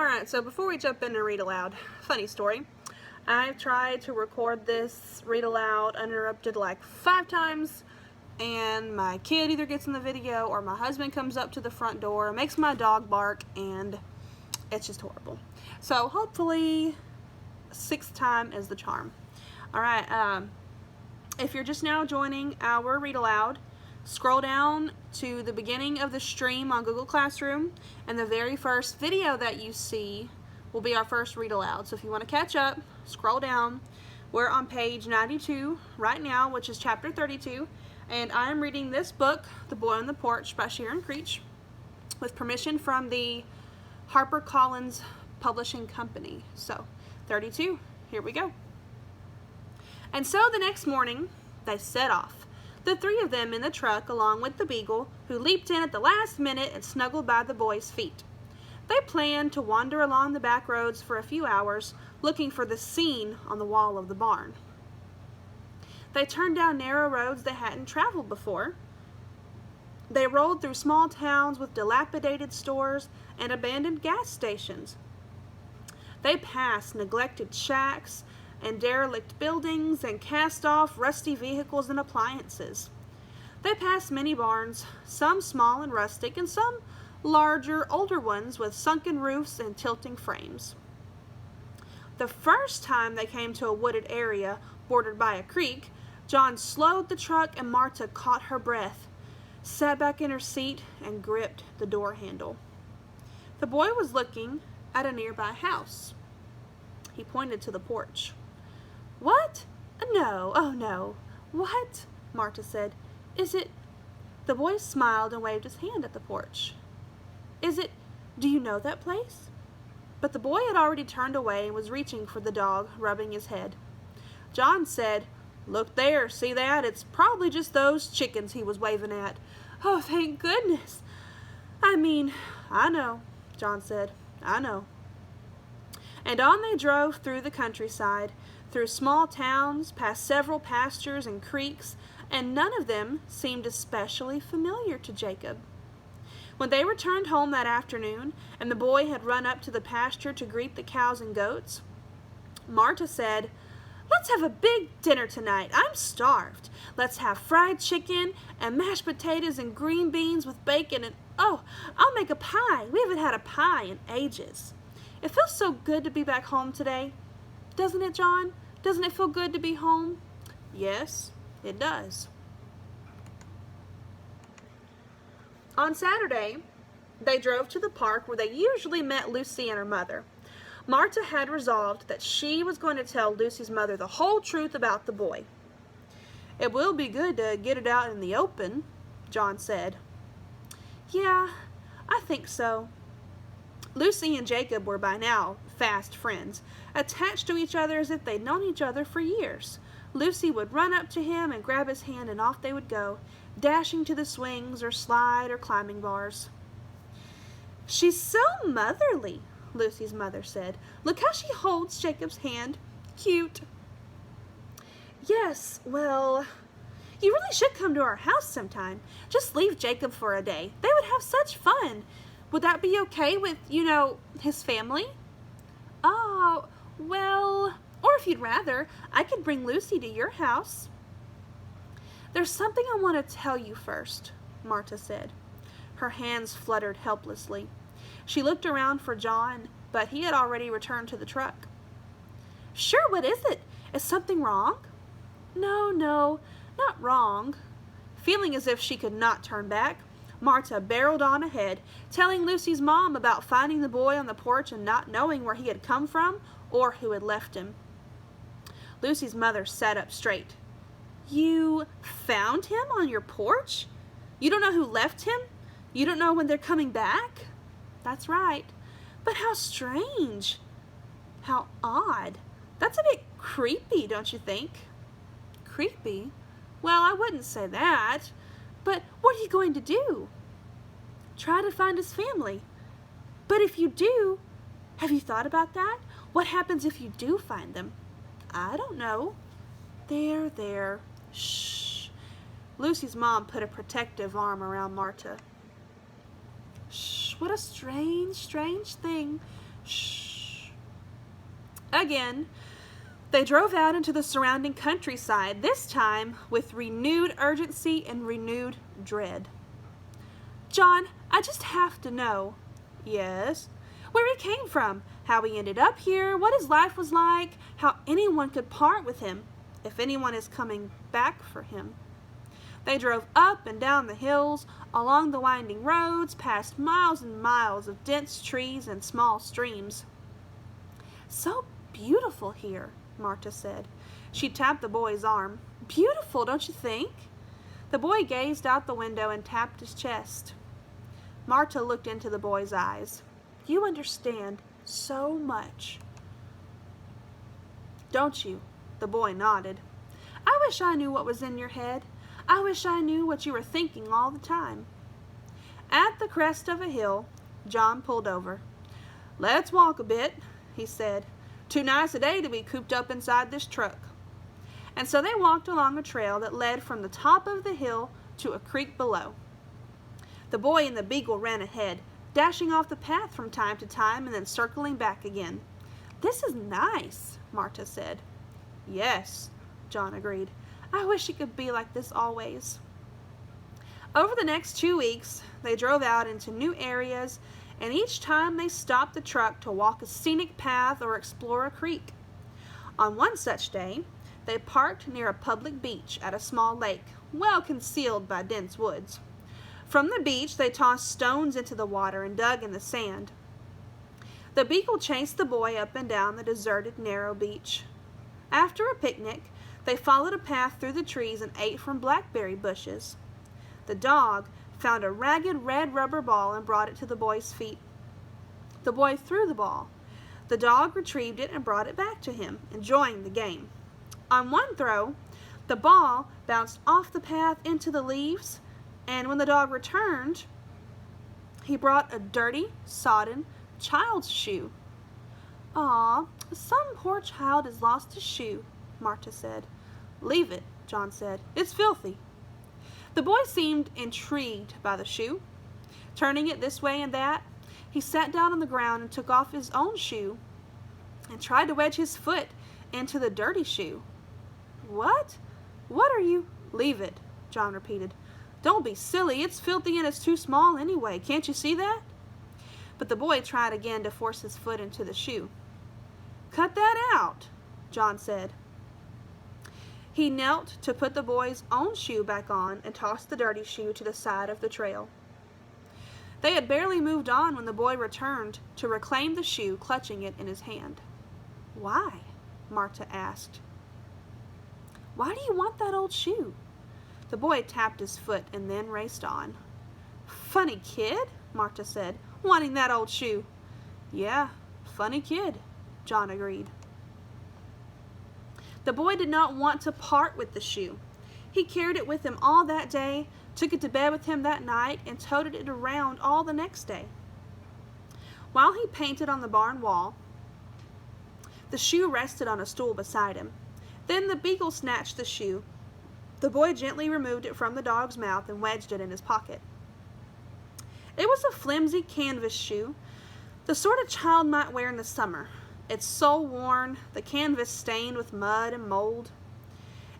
Alright, so before we jump into read aloud, funny story. I've tried to record this read aloud uninterrupted like 5 times, and my kid either gets in the video or my husband comes up to the front door, makes my dog bark, and it's just horrible. So hopefully 6th time is the charm. Alright, if you're just now joining our read aloud, scroll down to the beginning of the stream on Google Classroom, and the very first video that you see will be our first read aloud. So if you want to catch up, scroll down. We're on page 92 right now, which is chapter 32, and I'm reading this book, The Boy on the Porch by Sharon Creech, with permission from the HarperCollins Publishing Company. So 32, here we go. And so the next morning they set off, the 3 of them in the truck along with the beagle, who leaped in at the last minute and snuggled by the boy's feet. They planned to wander along the back roads for a few hours, looking for the scene on the wall of the barn. They turned down narrow roads they hadn't traveled before. They rolled through small towns with dilapidated stores and abandoned gas stations. They passed neglected shacks and derelict buildings and cast-off rusty vehicles and appliances. They passed many barns, some small and rustic, and some larger, older ones with sunken roofs and tilting frames. The first time they came to a wooded area bordered by a creek, John slowed the truck and Marta caught her breath, sat back in her seat, and gripped the door handle. The boy was looking at a nearby house. He pointed to the porch. "What? No, oh no. What?" Marta said. "Is it?" The boy smiled and waved his hand at the porch. Do you know that place?" But the boy had already turned away and was reaching for the dog, rubbing his head. John said, "Look there, see that? It's probably just those chickens he was waving at." "Oh, thank goodness." "I know," John said. "I know." And on they drove through the countryside, through small towns, past several pastures and creeks, and none of them seemed especially familiar to Jacob. When they returned home that afternoon, and the boy had run up to the pasture to greet the cows and goats, Marta said, "Let's have a big dinner tonight. I'm starved. Let's have fried chicken and mashed potatoes and green beans with bacon and, oh, I'll make a pie. We haven't had a pie in ages. It feels so good to be back home today. Doesn't it, John? Doesn't it feel good to be home?" "Yes, it does." On Saturday, they drove to the park where they usually met Lucy and her mother. Marta had resolved that she was going to tell Lucy's mother the whole truth about the boy. "It will be good to get it out in the open," John said. "Yeah, I think so." Lucy and Jacob were by now fast friends, attached to each other as if they'd known each other for years. Lucy would run up to him and grab his hand, and off they would go, dashing to the swings or slide or climbing bars. "She's so motherly," Lucy's mother said. "Look how she holds Jacob's hand. Cute." "Yes, well, you really should come to our house sometime. Just leave Jacob for a day. They would have such fun. Would that be okay with, his family?" "Oh, well, or if you'd rather, I could bring Lucy to your house." "There's something I want to tell you first," Marta said. Her hands fluttered helplessly. She looked around for John, but he had already returned to the truck. "Sure, what is it? Is something wrong?" No, not wrong." Feeling as if she could not turn back, Marta barreled on ahead, telling Lucy's mom about finding the boy on the porch and not knowing where he had come from or who had left him. Lucy's mother sat up straight. "You found him on your porch? You don't know who left him? You don't know when they're coming back?" "That's right. But how strange. How odd. That's a bit creepy, don't you think?" "Creepy? Well, I wouldn't say that. But what are you going to do?" "Try to find his family." "But if you do, have you thought about that? What happens if you do find them?" "I don't know." There. Shh." Lucy's mom put a protective arm around Marta. "Shh, what a strange thing. Shh. Again, they drove out into the surrounding countryside, this time with renewed urgency and renewed dread. John, I just have to know. Yes? Where he came from, how he ended up here, what his life was like, how anyone could part with him, if anyone is coming back for him. They drove up and down the hills, along the winding roads, past miles and miles of dense trees and small streams. So beautiful here, Marta said. She tapped the boy's arm. Beautiful, don't you think? The boy gazed out the window and tapped his chest. Marta looked into the boy's eyes. You understand so much. Don't you? The boy nodded. I wish I knew what was in your head. I wish I knew what you were thinking all the time. At the crest of a hill, John pulled over. Let's walk a bit, he said. Too nice a day to be cooped up inside this truck. And so they walked along a trail that led from the top of the hill to a creek below. The boy and the beagle ran ahead, dashing off the path from time to time and then circling back again. This is nice, Marta said. Yes, John agreed. I wish it could be like this always. Over the next 2 weeks, they drove out into new areas, and each time they stopped the truck to walk a scenic path or explore a creek. On one such day, they parked near a public beach at a small lake, well concealed by dense woods. From the beach, they tossed stones into the water and dug in the sand. The beagle chased the boy up and down the deserted, narrow beach. After a picnic, they followed a path through the trees and ate from blackberry bushes. The dog found a ragged red rubber ball and brought it to the boy's feet. The boy threw the ball. The dog retrieved it and brought it back to him, enjoying the game. On one throw, the ball bounced off the path into the leaves, and when the dog returned, he brought a dirty, sodden child's shoe. "Aw, some poor child has lost his shoe," Marta said. "Leave it," John said. "It's filthy." The boy seemed intrigued by the shoe. Turning it this way and that, he sat down on the ground and took off his own shoe and tried to wedge his foot into the dirty shoe. What? What are you? Leave it, John repeated. Don't be silly. It's filthy and it's too small anyway. Can't you see that? But the boy tried again to force his foot into the shoe. Cut that out, John said. He knelt to put the boy's own shoe back on and tossed the dirty shoe to the side of the trail. They had barely moved on when the boy returned to reclaim the shoe, clutching it in his hand. Why? Marta asked. Why do you want that old shoe? The boy tapped his foot and then raced on. Funny kid, Marta said, wanting that old shoe. Yeah, funny kid, John agreed. The boy did not want to part with the shoe. He carried it with him all that day, took it to bed with him that night, and toted it around all the next day. While he painted on the barn wall, the shoe rested on a stool beside him. Then the beagle snatched the shoe. The boy gently removed it from the dog's mouth and wedged it in his pocket. It was a flimsy canvas shoe, the sort a child might wear in the summer. Its sole worn, the canvas stained with mud and mold.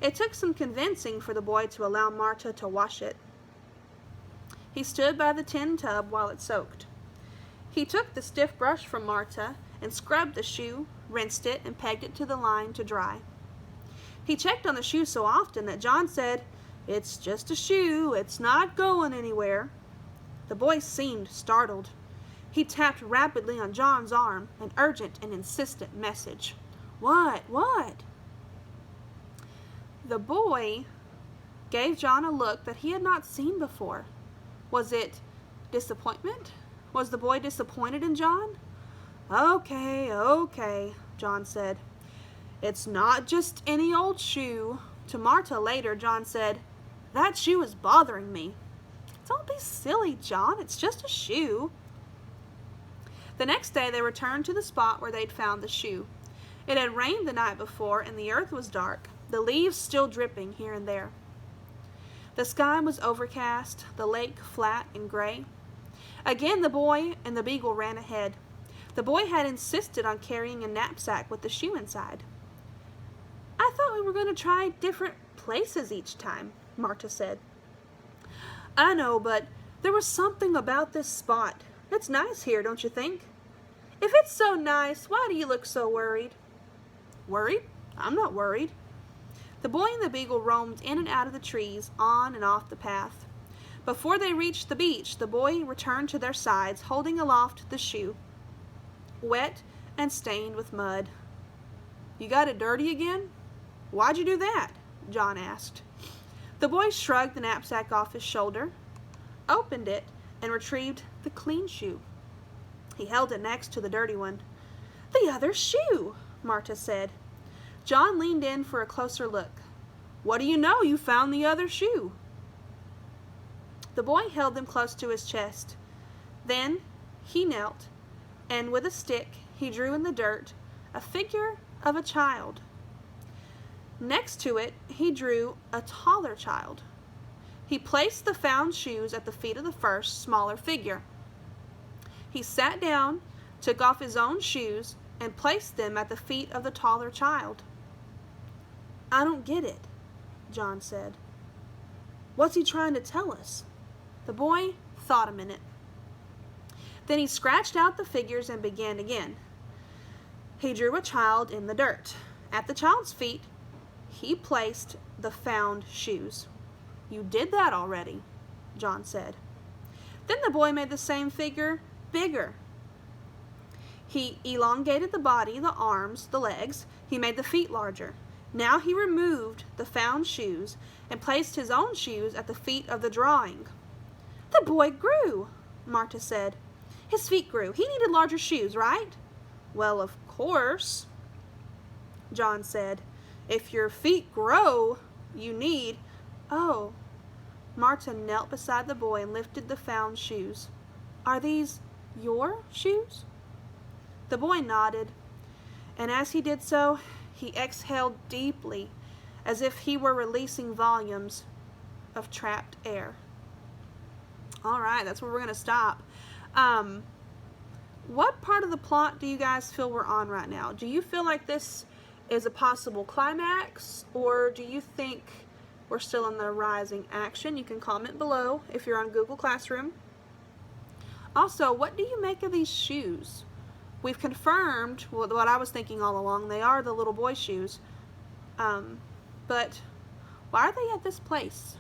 It took some convincing for the boy to allow Marta to wash it. He stood by the tin tub while it soaked. He took the stiff brush from Marta and scrubbed the shoe, rinsed it, and pegged it to the line to dry. He checked on the shoe so often that John said, "It's just a shoe, it's not going anywhere." The boy seemed startled. He tapped rapidly on John's arm, an urgent and insistent message. What? What? The boy gave John a look that he had not seen before. Was it disappointment? Was the boy disappointed in John? Okay, John said. It's not just any old shoe. To Marta later, John said, that shoe is bothering me. Don't be silly, John. It's just a shoe. The next day they returned to the spot where they'd found the shoe. It had rained the night before and the earth was dark, the leaves still dripping here and there. The sky was overcast, the lake flat and gray. Again the boy and the beagle ran ahead. The boy had insisted on carrying a knapsack with the shoe inside. I thought we were going to try different places each time, Marta said. I know, but there was something about this spot. It's nice here, don't you think? If it's so nice, why do you look so worried? Worried? I'm not worried. The boy and the beagle roamed in and out of the trees, on and off the path. Before they reached the beach, the boy returned to their sides, holding aloft the shoe, wet and stained with mud. You got it dirty again? Why'd you do that? John asked. The boy shrugged the knapsack off his shoulder, opened it, and retrieved the clean shoe. He held it next to the dirty one. The other shoe, Marta said. John leaned in for a closer look. What do you know? You found the other shoe. The boy held them close to his chest. Then he knelt, and with a stick he drew in the dirt a figure of a child. Next to it he drew a taller child. He placed the found shoes at the feet of the first, smaller figure. He sat down, took off his own shoes, and placed them at the feet of the taller child. I don't get it, John said. What's he trying to tell us? The boy thought a minute. Then he scratched out the figures and began again. He drew a child in the dirt. At the child's feet, he placed the found shoes. You did that already, John said. Then the boy made the same figure bigger. He elongated the body, the arms, the legs. He made the feet larger. Now he removed the found shoes and placed his own shoes at the feet of the drawing. The boy grew, Marta said. His feet grew. He needed larger shoes, right? Well, of course, John said. If your feet grow, you need... Oh. Marta knelt beside the boy and lifted the found shoes. Are these your shoes? The boy nodded, and as he did so, he exhaled deeply, as if he were releasing volumes of trapped air. All right, that's where we're going to stop. What part of the plot do you guys feel we're on right now? Do you feel like this is a possible climax, or do you think we're still in the rising action? You can comment below if you're on Google Classroom. Also, what do you make of these shoes? We've confirmed what I was thinking all along. They are the little boy shoes. But why are they at this place?